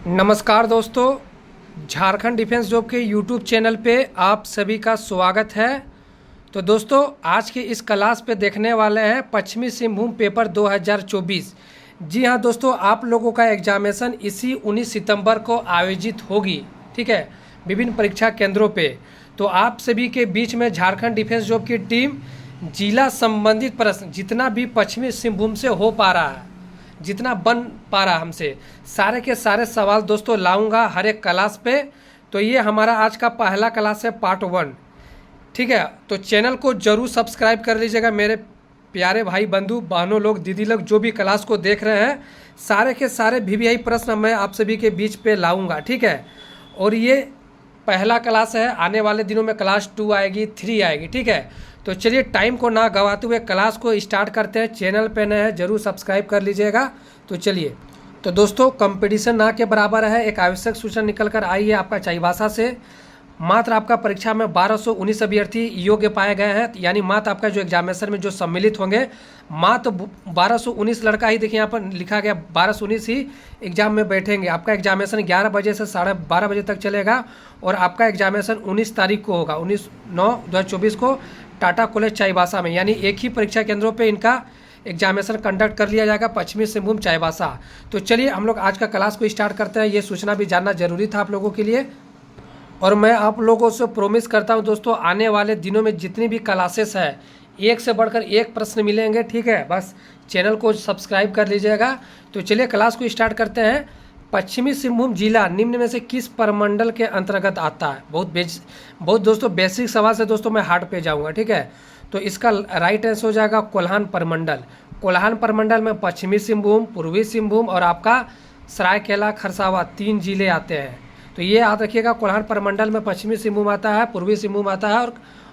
नमस्कार दोस्तों, Jharkhand defence job के यूट्यूब चैनल पे आप सभी का स्वागत है। तो दोस्तों, आज के इस क्लास पे देखने वाले हैं पश्चिमी सिंहभूम पेपर 2024। जी हाँ दोस्तों, आप लोगों का एग्जामिनेशन इसी 19 सितंबर को आयोजित होगी, ठीक है, विभिन्न परीक्षा केंद्रों पे। तो आप सभी के बीच में झारखंड डिफेंस जॉब की टीम जिला संबंधित प्रश्न जितना भी पश्चिमी सिंहभूम से हो पा रहा है, जितना बन पा रहा हमसे, सारे के सारे सवाल दोस्तों लाऊंगा हर एक क्लास पे। तो ये हमारा आज का पहला क्लास है, पार्ट 1, ठीक है। तो चैनल को जरूर सब्सक्राइब कर लीजिएगा मेरे प्यारे भाई बंधु बहनों लोग, दीदी लोग, जो भी क्लास को देख रहे हैं। सारे के सारे वीवीआई प्रश्न मैं आप सभी के बीच पे लाऊंगा, ठीक है। और ये पहला क्लास है, आने वाले दिनों में क्लास 2 आएगी, 3 आएगी, ठीक है। तो चलिए टाइम को ना गवाते हुए क्लास को स्टार्ट करते हैं। चैनल पे नए हैं जरूर सब्सक्राइब कर लीजिएगा। तो चलिए, तो दोस्तों कंपटीशन ना के बराबर है। एक आवश्यक सूचना निकल कर आई है आपका चाईबासा से। मात्र आपका परीक्षा में 1219 अभ्यर्थी योग्य पाए गए हैं, यानी मात्र आपका जो एग्जामिनेशन में जो सम्मिलित होंगे मात्र 1219 लड़का ही, देखिए यहाँ पर लिखा गया 1219 ही एग्जाम में बैठेंगे। आपका एग्जामिनेशन 11 बजे से 12:30 बजे तक चलेगा और आपका एग्जामिनेशन 19 तारीख को होगा, 19/9/2024 को टाटा कॉलेज चाईबासा में, यानी एक ही परीक्षा केंद्रों पे इनका एग्जामिनेशन कंडक्ट कर लिया जाएगा, पश्चिमी सिंहभूम चाईबासा। तो चलिए हम लोग आज का क्लास को स्टार्ट करते हैं। ये सूचना भी जानना जरूरी था आप लोगों के लिए, और मैं आप लोगों से प्रॉमिस करता हूं दोस्तों, आने वाले दिनों में जितनी भी क्लासेस है एक से बढ़कर एक प्रश्न मिलेंगे, ठीक है। बस चैनल को सब्सक्राइब कर लीजिएगा। तो चलिए क्लास को स्टार्ट करते हैं। पश्चिमी सिंहभूम जिला निम्न में से किस प्रमंडल के अंतर्गत आता है? बहुत दोस्तों बेसिक सवाल से दोस्तों मैं हार्ड पे जाऊंगा, ठीक है। तो इसका राइट आंसर हो जाएगा कोल्हान प्रमंडल। कोल्हान प्रमंडल में पश्चिमी सिंहभूम, पूर्वी सिंहभूम और आपका सरायकेला खरसावां 3 जिले आते हैं। तो ये याद रखिएगा, कोल्हान प्रमंडल में पश्चिमी सिंहभूम आता है, पूर्वी सिंहभूम आता है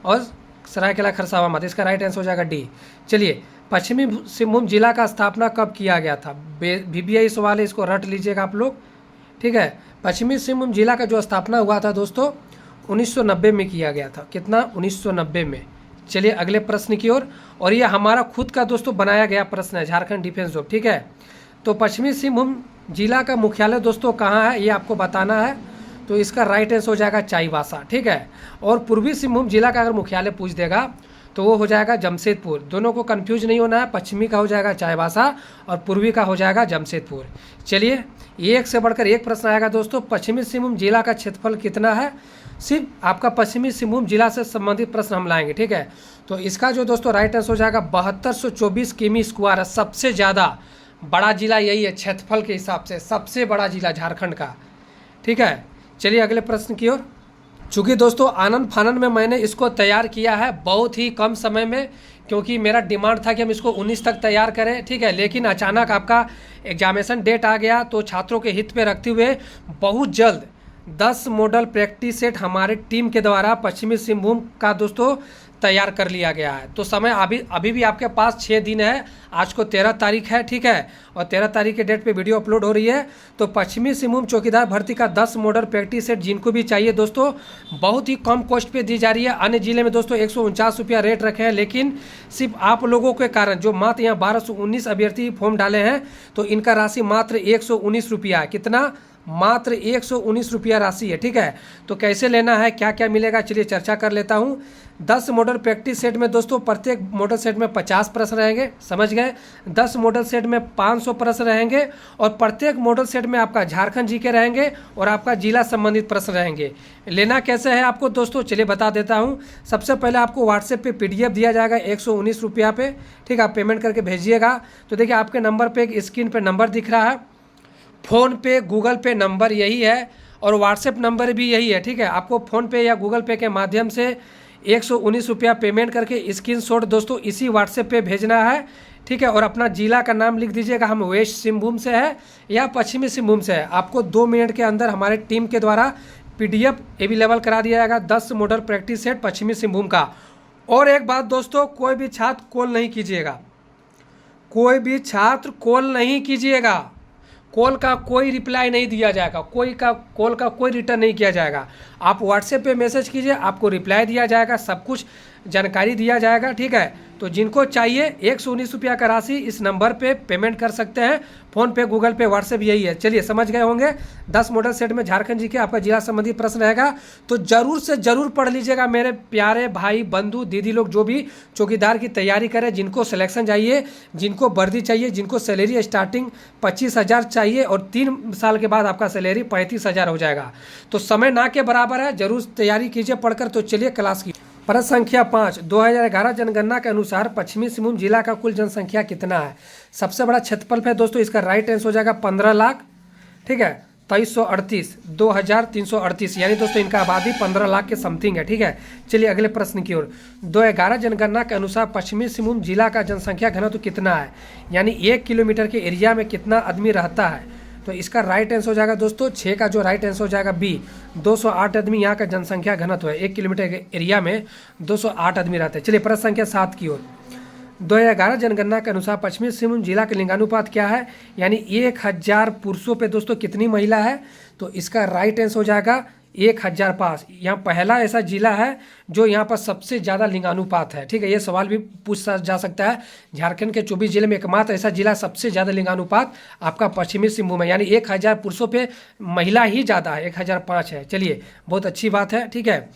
और सरायकेला खरसावां आता है। इसका राइट आंसर हो जाएगा डी। चलिए, पश्चिमी सिंहभूम जिला का स्थापना कब किया गया था? वीवीआई सवाल है, इसको रट लीजिएगा आप लोग, ठीक है। पश्चिमी सिंहभूम जिला का जो स्थापना हुआ था दोस्तों 1990 में किया गया था। कितना? 1990 में। चलिए अगले प्रश्न की ओर, और ये हमारा खुद का दोस्तों बनाया गया प्रश्न है, झारखंड डिफेंस जॉब, ठीक है। तो पश्चिमी सिंहभूम जिला का मुख्यालय दोस्तों कहाँ है ये आपको बताना है। तो इसका राइट आंसर हो जाएगा चाईबासा, ठीक है। और पूर्वी सिंहभूम जिला का अगर मुख्यालय पूछ देगा तो वो हो जाएगा जमशेदपुर। दोनों को कंफ्यूज नहीं होना है, पश्चिमी का हो जाएगा चाईबासा और पूर्वी का हो जाएगा जमशेदपुर। चलिए, एक से बढ़कर एक प्रश्न आएगा दोस्तों। पश्चिमी सिंहभूम जिला का क्षेत्रफल कितना है? सिर्फ आपका पश्चिमी सिंहभूम जिला से संबंधित प्रश्न हम लाएंगे, ठीक है। तो इसका जो दोस्तों राइट आंसर हो जाएगा 7224 किमी स्क्वायर है। सबसे ज़्यादा बड़ा जिला यही है, क्षेत्रफल के हिसाब से सबसे बड़ा जिला झारखंड का, ठीक है। चलिए अगले प्रश्न की ओर। चूँकि दोस्तों आनंद फानन में मैंने इसको तैयार किया है बहुत ही कम समय में, क्योंकि मेरा डिमांड था कि हम इसको 19 तक तैयार करें, ठीक है। लेकिन अचानक आपका एग्जामिनेशन डेट आ गया, तो छात्रों के हित में रखते हुए बहुत जल्द 10 मॉडल प्रैक्टिस सेट हमारे टीम के द्वारा पश्चिमी सिंहभूम का दोस्तों तैयार कर लिया गया है। तो समय अभी भी आपके पास 6 दिन है। आज को 13 तारीख है, ठीक है, और 13 तारीख के डेट पे वीडियो अपलोड हो रही है। तो पश्चिमी सिंहभूम चौकीदार भर्ती का 10 मॉडल प्रैक्टिस सेट जिनको भी चाहिए दोस्तों, बहुत ही कम कॉस्ट पे दी जा रही है। अन्य जिले में दोस्तों 149 रुपया रेट रखे हैं, लेकिन सिर्फ आप लोगों के कारण जो मात्र यहाँ 1219 अभ्यर्थी फॉर्म डाले हैं, तो इनका राशि मात्र 119 रुपया है। कितना? मात्र 119 रुपया राशि है, ठीक है। तो कैसे लेना है, क्या क्या मिलेगा, चलिए चर्चा कर लेता हूँ। 10 मॉडल प्रैक्टिस सेट में दोस्तों प्रत्येक मॉडल सेट में 50 प्रश्न रहेंगे, समझ गए। 10 मॉडल सेट में 500 प्रश्न रहेंगे और प्रत्येक मॉडल सेट में आपका झारखंड जीके रहेंगे और आपका जिला संबंधित प्रश्न रहेंगे। लेना कैसे है आपको दोस्तों, चलिए बता देता हूँ। सबसे पहले आपको व्हाट्सएप पे PDF दिया जाएगा 119 रुपया पे, ठीक है। आप पेमेंट करके भेजिएगा। तो देखिए आपके नंबर पे एक स्क्रीन पे नंबर दिख रहा है, फ़ोन पे गूगल पे नंबर यही है और व्हाट्सएप नंबर भी यही है, ठीक है। आपको फ़ोन पे या गूगल पे के माध्यम से 119 रुपया पेमेंट करके स्क्रीनशॉट दोस्तों इसी व्हाट्सएप पे भेजना है, ठीक है। और अपना जिला का नाम लिख दीजिएगा, हम वेस्ट सिंहभूम से है या पश्चिमी सिंहभूम से है। आपको 2 मिनट के अंदर हमारे टीम के द्वारा PDF अवेलेबल करा दिया जाएगा 10 मॉडल प्रैक्टिस सेट पश्चिमी सिंहभूम का। और एक बात दोस्तों, कोई भी छात्र कॉल नहीं कीजिएगा, कोई भी छात्र कॉल नहीं कीजिएगा। कॉल का कोई रिप्लाई नहीं दिया जाएगा, कॉल का कोई रिटर्न नहीं किया जाएगा। आप व्हाट्सएप पे मैसेज कीजिए, आपको रिप्लाई दिया जाएगा। सब कुछ जानकारी दिया जाएगा। ठीक है, तो जिनको चाहिए 119 रुपया का राशि इस नंबर पे पेमेंट कर सकते हैं, फ़ोन पे, गूगल पे, व्हाट्सएप यही है। चलिए समझ गए होंगे। 10 मॉडल सेट में झारखंड जी के आपका जिला संबंधी प्रश्न रहेगा, तो जरूर से जरूर पढ़ लीजिएगा मेरे प्यारे भाई बंधु दीदी लोग, जो भी चौकीदार की तैयारी करें, जिनको सिलेक्शन चाहिए, जिनको वर्दी चाहिए, जिनको सैलरी स्टार्टिंग 25,000 चाहिए और 3 साल के बाद आपका सैलरी 35,000 हो जाएगा। तो समय ना के बराबर है, जरूर तैयारी कीजिए पढ़कर। तो चलिए क्लास की प्रश्न संख्या 5, 2011 जनगणना के अनुसार पश्चिमी सिंहभूम जिला का कुल जनसंख्या कितना है? सबसे बड़ा क्षेत्रफल है दोस्तों, इसका राइट आंसर हो जाएगा 15 लाख। ठीक है, 2338, 2338, यानी दोस्तों इनका आबादी 15 लाख के समथिंग है। ठीक है, चलिए अगले प्रश्न की ओर। 2011 जनगणना के अनुसार पश्चिमी सिंहभूम जिला का जनसंख्या घनत्व कितना है? यानी 1 किलोमीटर के एरिया में कितना आदमी रहता है? तो इसका राइट आंसर हो जाएगा दोस्तों 6 का जो राइट आंसर हो जाएगा बी, 208 आदमी यहाँ का जनसंख्या घनत्व है। 1 किलोमीटर के एरिया में 208 आदमी रहते हैं। चलिए प्रश्न संख्या 7 की ओर। 2011 जनगणना के अनुसार पश्चिमी सिंहभूम जिला का लिंगानुपात क्या है? यानी 1000 पुरुषों पे दोस्तों कितनी महिला है? तो इसका राइट आंसर हो जाएगा 1005। यहाँ पहला ऐसा जिला है जो यहाँ पर सबसे ज़्यादा लिंगानुपात है। ठीक है, ये सवाल भी पूछा जा सकता है। झारखंड के 24 जिले में एकमात्र ऐसा जिला सबसे ज़्यादा लिंगानुपात आपका पश्चिमी सिंहभूम है, यानी 1000 पुरुषों पे महिला ही ज़्यादा है, 1005 है। चलिए बहुत अच्छी बात है। ठीक है,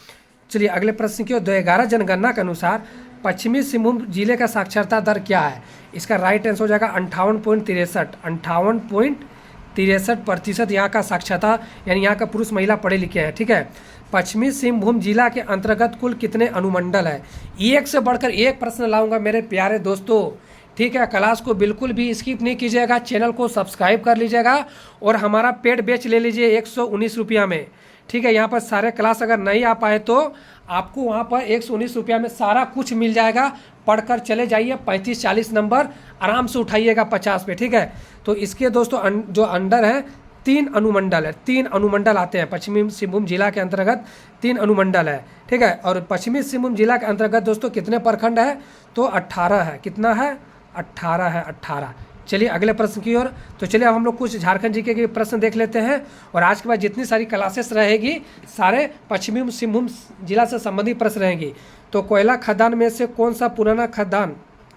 चलिए अगले प्रश्न की ओर। 2011 जनगणना के अनुसार पश्चिमी सिंहभूम जिले का साक्षरता दर क्या है? इसका राइट आंसर हो जाएगा 58.63, 58.63% यहाँ का साक्षरता, यानी यहाँ का पुरुष महिला पढ़े लिखे हैं। ठीक है, पश्चिमी सिंहभूम जिला के अंतर्गत कुल कितने अनुमंडल है? एक से बढ़कर एक प्रश्न लाऊंगा मेरे प्यारे दोस्तों। ठीक है, क्लास को बिल्कुल भी स्किप नहीं कीजिएगा, चैनल को सब्सक्राइब कर लीजिएगा और हमारा पेड बैच ले लीजिए 119 रुपया में। ठीक है, यहाँ पर सारे क्लास अगर नहीं आ पाए तो आपको वहाँ पर 119 रुपया में सारा कुछ मिल जाएगा, पढ़कर चले जाइए। 35-40 नंबर आराम से उठाइएगा 50 पे। ठीक है, तो इसके दोस्तों जो अंडर है 3 अनुमंडल है, 3 अनुमंडल आते हैं पश्चिमी सिंहभूम जिला के अंतर्गत, 3 अनुमंडल है। ठीक है, और पश्चिमी सिंहभूम जिला के अंतर्गत दोस्तों कितने प्रखंड है? तो 18 है। कितना है? 18 है, 18। चलिए अगले प्रश्न की ओर। तो चलिए अब हम लोग कुछ झारखंड जीके के प्रश्न देख लेते हैं, और आज के बाद जितनी सारी क्लासेस रहेगी सारे पश्चिमी सिंहभूम जिला से संबंधित प्रश्न रहेंगी। तो कोयला खदान में से कौन सा पुराना खदान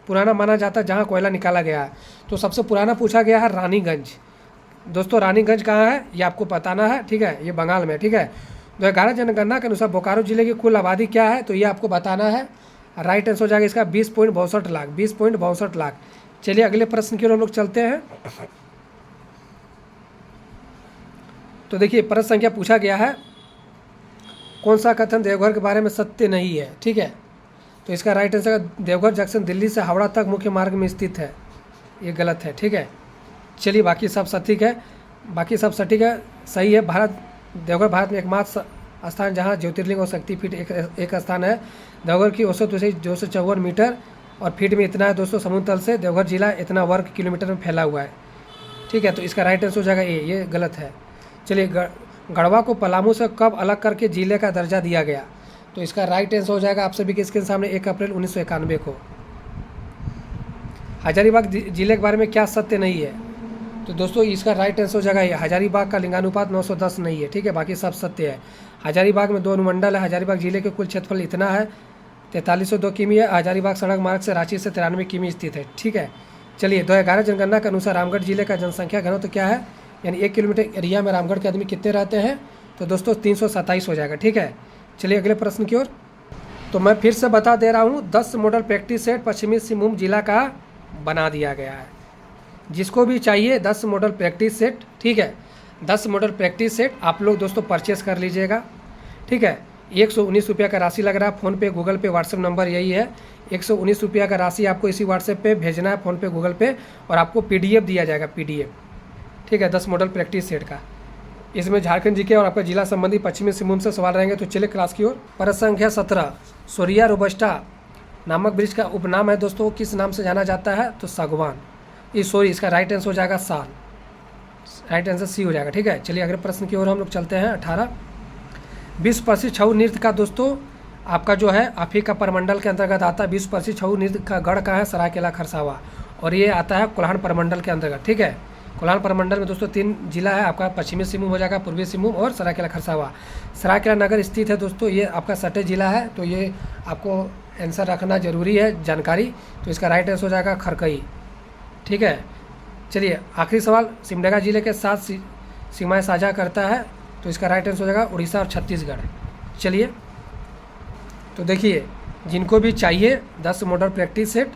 पुराना माना जाता है जहाँ कोयला निकाला गया है? तो सबसे पुराना पूछा गया है रानीगंज। दोस्तों रानीगंज कहाँ है ये आपको बताना है। ठीक है, ये बंगाल में। ठीक है, 2011 जनगणना के अनुसार बोकारो जिले की कुल आबादी क्या है? तो ये आपको बताना है। राइट आंसर हो जाएगा इसका 20.62 लाख, 20.62 लाख। चलिए अगले प्रश्न की ओर हम लोग चलते हैं। तो देखिए प्रश्न संख्या पूछा गया है, कौन सा कथन देवघर के बारे में सत्य नहीं है? ठीक है, तो इसका right answer Deoghar junction Delhi से हावड़ा तक मुख्य मार्ग में स्थित है, ये गलत है। ठीक है, चलिए बाकी सब सटीक है, बाकी सब सटीक है, सही है। देवघर भारत में एकमात्र स्थान जहाँ ज्योतिर्लिंग और शक्तिपीठ एक स्थान है। देवघर की औसत ऊंचाई 254 मीटर और फीट में इतना है दोस्तों समुद्र तल से। देवघर जिला इतना वर्ग किलोमीटर में फैला हुआ है। ठीक है, तो इसका राइट आंसर हो जाएगा ए, ये गलत है। चलिए गढ़वा को पलामू से कब अलग करके जिले का दर्जा दिया गया? तो इसका राइट आंसर हो जाएगा आप सभी के इसके सामने 1 अप्रैल 1991 को। हजारीबाग जिले के बारे में क्या सत्य नहीं है? तो दोस्तों इसका राइट आंसर हो जाएगा ये, हजारीबाग का लिंगानुपात 910 नहीं है। ठीक है, बाकी सब सत्य है। हजारीबाग में 2 अनुमंडल है। हजारीबाग जिले के कुल क्षेत्रफल इतना है 4302 किमी है। हजारीबाग सड़क मार्ग से रांची से 93 किमी स्थित है। ठीक है, चलिए 2011 जनगणना के अनुसार रामगढ़ जिले का जनसंख्या घनत्व तो क्या है? यानी 1 किलोमीटर एरिया में रामगढ़ के आदमी कितने रहते हैं? तो दोस्तों 327 हो जाएगा। ठीक है, चलिए अगले प्रश्न की ओर। तो मैं फिर से बता दे रहा हूँ 10 मॉडल प्रैक्टिस सेट पश्चिमी सिंहभूम जिला का बना दिया गया है। जिसको भी चाहिए 10 मॉडल प्रैक्टिस सेट, ठीक है, 10 मॉडल प्रैक्टिस सेट आप लोग दोस्तों परचेस कर लीजिएगा। ठीक है, 119 रुपया का राशि लग रहा है। फ़ोन पे, गूगल पे, व्हाट्सएप नंबर यही है। 119 रुपया का राशि आपको इसी व्हाट्सएप पे भेजना है, फ़ोन पे, गूगल पे, और आपको PDF दिया जाएगा, PDF। ठीक है, 10 मॉडल प्रैक्टिस सेट का। इसमें झारखंड जीके और आपका जिला संबंधी पश्चिमी सिंहभूम से सवाल रहेंगे। तो चलिए क्लास की ओर। प्रश्न संख्या 17, सोरिया रोबस्टा नामक वृक्ष का उपनाम है दोस्तों, किस नाम से जाना जाता है? तो सागवान। इसका राइट आंसर हो जाएगा साल, राइट आंसर सी हो जाएगा। ठीक है, चलिए अगले प्रश्न की ओर हम लोग चलते हैं। 18, विश्व प्रसिद्ध छऊ नृत्य का दोस्तों आपका जो है आप ही का प्रमंडल के अंतर्गत आता है। विश्व प्रसिद्ध छऊ नृत्य का गढ़ का है सरायकेला खरसावा, और ये आता है कोल्हान प्रमंडल के अंतर्गत। ठीक है, कोल्हान प्रमंडल में दोस्तों 3 जिला है आपका, पश्चिमी सिंहभूम हो जाएगा, पूर्वी सिंहभूम और सरायकेला खरसावा। सरायकेला नगर स्थित है दोस्तों, ये आपका सटे जिला है। तो ये आपको आंसर रखना ज़रूरी है जानकारी। तो इसका राइट आंसर हो जाएगा खरकई। ठीक है, चलिए आखिरी सवाल, सिमडेगा जिले के साथ सीमाएं साझा करता है, तो इसका राइट आंसर हो जाएगा उड़ीसा और छत्तीसगढ़। चलिए तो देखिए, जिनको भी चाहिए 10 मॉडल प्रैक्टिस सेट,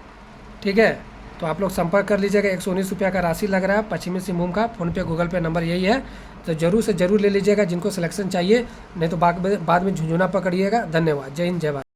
ठीक है, तो आप लोग संपर्क कर लीजिएगा। 119 रुपया का राशि लग रहा है पश्चिमी सिंहभूम का। फ़ोनपे गूगल पे नंबर यही है, तो ज़रूर से ज़रूर ले लीजिएगा जिनको सिलेक्शन चाहिए, नहीं तो बाद में झुंझुना पकड़िएगा। धन्यवाद, जय हिंद जय भारत।